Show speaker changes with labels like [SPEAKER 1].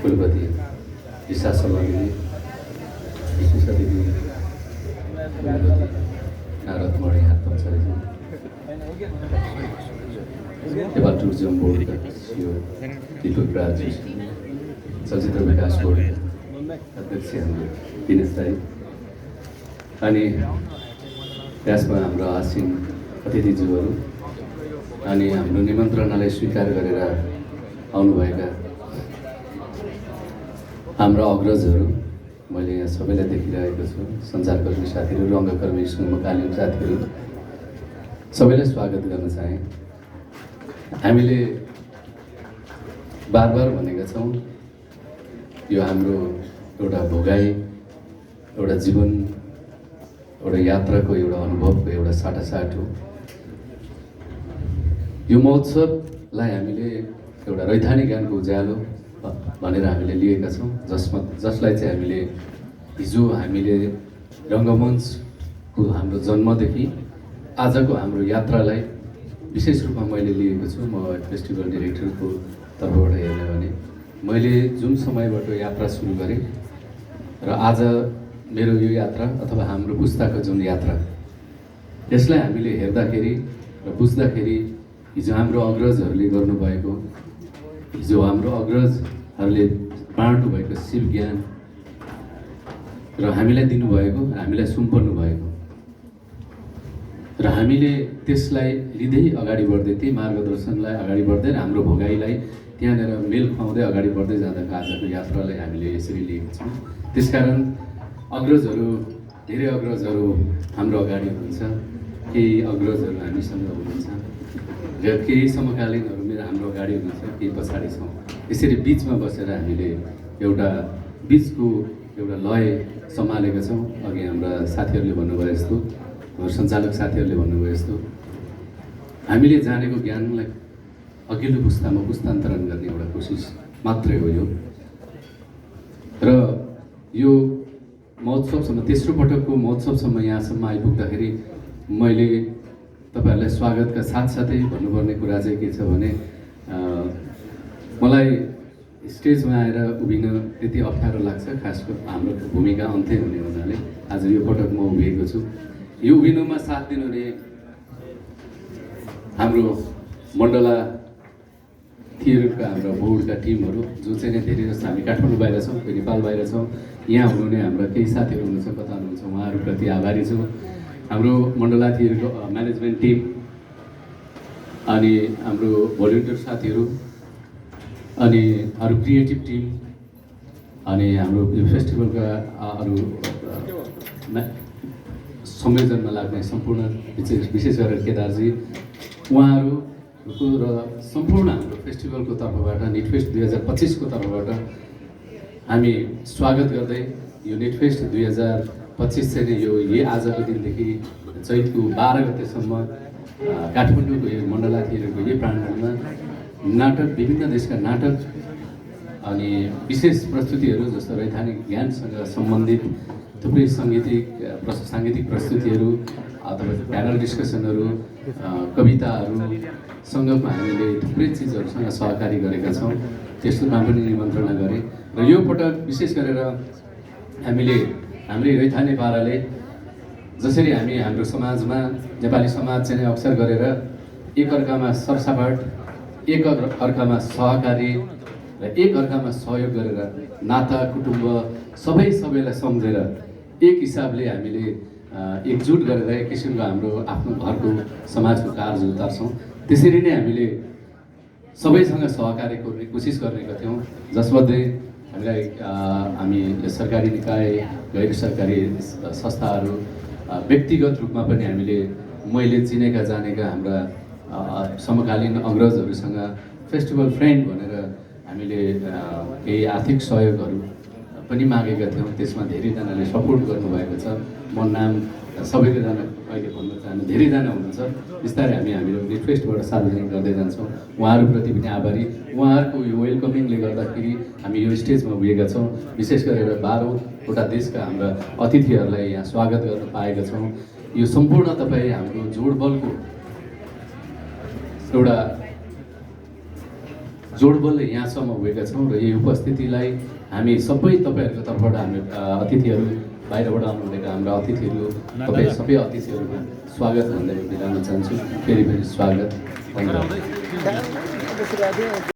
[SPEAKER 1] कुलपति दिशा शर्मा दिदी, विशेषा दिदी, नारद मणि हातमसारीजी, नेपाल टुरिज्म बोर्डका सिइओ दीपक राजजी, चलचित्र विकास बोर्डका अध्यक्ष हाम्रो दिनेश राई, अनि त्यसमा हाम्रो आसीन अतिथिज्यूहरू अनि हाम्रो निमन्त्रणालाई स्वीकार गरेर आउनुभएका हाम्रा अग्रजहरू, मैले यहाँ सबैलाई देखिरहेको छु, सञ्चारकर्मी साथीहरू, रङ्गकर्मी समकालीन साथीहरू, सबैलाई स्वागत गर्न चाहे। हामीले बार बार भनेका छौँ, यो हाम्रो एउटा भोगाई, एउटा जीवन, एउटा यात्राको एउटा अनुभवको एउटा साटासाट हो। यो महोत्सवलाई हामीले एउटा रैथाने ज्ञानको उज्यालो भनेर हामीले लिएका छौँ, जसलाई चाहिँ हामीले हिजो हामीले रङ्गमञ्चको हाम्रो जन्मदेखि आजको हाम्रो यात्रालाई विशेष रूपमा मैले लिएको छु। म फेस्टिभल डिरेक्टरको तर्फबाट हेर्ने भने मैले जुन समयबाट यात्रा सुरु गरेँ र आज मेरो यो यात्रा अथवा हाम्रो पुस्ताको जुन यात्रा, यसलाई हामीले हेर्दाखेरि र बुझ्दाखेरि हिजो हाम्रो अग्रजहरूले गर्नुभएको, हिजो हाम्रो अग्रजहरूले बाँड्नु भएको शिव ज्ञान र हामीलाई दिनुभएको, हामीलाई सुम्पन्नु भएको र हामीले त्यसलाई लिँदै अगाडि बढ्दै, त्यही मार्गदर्शनलाई अगाडि बढ्दै र हाम्रो भोगाईलाई त्यहाँनिर मेल खुवाउँदै अगाडि बढ्दै जाँदाको आजको यात्रालाई हामीले यसरी लिएको छौँ। त्यसकारण अग्रजहरू, धेरै अग्रजहरू हाम्रो अगाडि हुनुहुन्छ, केही अग्रजहरू हामीसँग हुनुहुन्छ र केही समकालीनहरू मेरो हाम्रो अगाडि हुनुहुन्छ, केही पछाडि छौँ। यसरी बिचमा बसेर हामीले एउटा बिचको एउटा लय सम्हालेका छौँ। अघि हाम्रा साथीहरूले भन्नुभयो जस्तो, हाम्रो सञ्चालक साथीहरूले भन्नुभयो जस्तो, हामीले जानेको ज्ञानलाई अघिल्लो पुस्तामा पुस्तान्तरण गर्ने एउटा कोसिस मात्रै हो यो। र यो महोत्सवसम्म, तेस्रो पटकको महोत्सवसम्म यहाँसम्म आइपुग्दाखेरि मैले तपाईँहरूलाई स्वागतका साथसाथै भन्नुपर्ने कुरा चाहिँ के छ भने, मलाई स्टेजमा आएर उभिन त्यति अप्ठ्यारो लाग्छ, खास हाम्रो भूमिका अन्त्य हुने हुनाले आज यो पटक म उभिएको छु। यो उभिनुमा साथ दिनुहुने हाम्रो मण्डला थिएटरका हाम्रो बोर्डका टिमहरू, जो चाहिँ नै धेरै जस्तो हामी काठमाडौँ बाहिर छौँ, कोही नेपाल बाहिर छौँ, यहाँ हुनुहुने हाम्रा केही साथीहरू हुनुहुन्छ, कता हुनुहुन्छ, उहाँहरूप्रति आभारी छु। हाम्रो मण्डला थिएटरको म्यानेजमेन्ट टिम अनि हाम्रो भोलिन्टियर साथीहरू अनि अरू क्रिएटिभ टिम अनि हाम्रो यो फेस्टिभलका अरू संयोजनमा लाग्ने सम्पूर्ण, विशेष गरेर केदारजी, उहाँहरूको र सम्पूर्ण हाम्रो फेस्टिभलको तर्फबाट, निटफेस्ट 2025को तर्फबाट हामी स्वागत गर्दै यो निटफेस्ट 2025 चाहिँ यो यही आजको दिनदेखि चैतको 12 गतेसम्म काठमाडौँको यो मण्डला थिएटरको यही प्राङ्गणमा नाटक, विभिन्न देशका नाटक अनि विशेष प्रस्तुतिहरू जस्तो रैथाने ज्ञानसँग सम्बन्धित थुप्रै साङ्गीतिक प्रस्तुतिहरू अथवा प्यानल डिस्कसनहरू, कविताहरूसँगको हामीले थुप्रै चिजहरूसँग सहकारी गरेका छौँ। त्यसमा पनि निमन्त्रणा गरेँ र यो पटक विशेष गरेर हामीले हाम्रै रैथाने पाराले जसरी हामी हाम्रो समाजमा, नेपाली समाज चाहिँ अक्सर गरेर एकअर्कामा सरसफाट, एकअर्कामा सहकारी र एकअर्कामा सहयोग गरेर नाता कुटुम्ब सबैलाई सम्झेर एक हिसाबले हामीले एकजुट गरेर एक किसिमको हाम्रो आफ्नो घरको समाजको कार्य उतार्छौँ। त्यसरी नै हामीले सबैसँग सहकार्य गर्ने कोसिस गरेका थियौँ, जसमध्ये हामी सरकारी निकाय, गैर सरकारी संस्थाहरू, व्यक्तिगत रूपमा पनि हामीले मैले चिनेका जानेका हाम्रा समकालीन अग्रजहरूसँग फेस्टिभल फ्रेन्ड भनेर हामीले केही आर्थिक सहयोगहरू पनि मागेका थियौँ। त्यसमा धेरैजनाले सपोर्ट गर्नुभएको छ। म नाम सबैको जना अहिले भन्न चाहनु, धेरैजना हुनुहुन्छ। बिस्तारै हाम्रो निटफेस्टबाट सार्वजनिक गर्दै जान्छौँ। उहाँहरूप्रति पनि आभारी। उहाँहरूको यो वेलकमिङले गर्दाखेरि हामी यो स्टेजमा उभिएका छौँ। विशेष गरेर 12वटा देशका हाम्रा अतिथिहरूलाई यहाँ स्वागत गर्न पाएका छौँ। यो सम्पूर्ण तपाईँ हाम्रो जोडबलको एउटा जोडबलले यहाँसम्म पुगेका छौँ र यो उपस्थितिलाई हामी सबै तपाईँहरूको तर्फबाट हामी अतिथिहरू बाहिरबाट आउनुभएका हाम्रा अतिथिहरू तपाईँ सबै अतिथिहरूमा स्वागत भन्दै बिदा हुन चाहन्छु। फेरि स्वागत। धन्यवाद।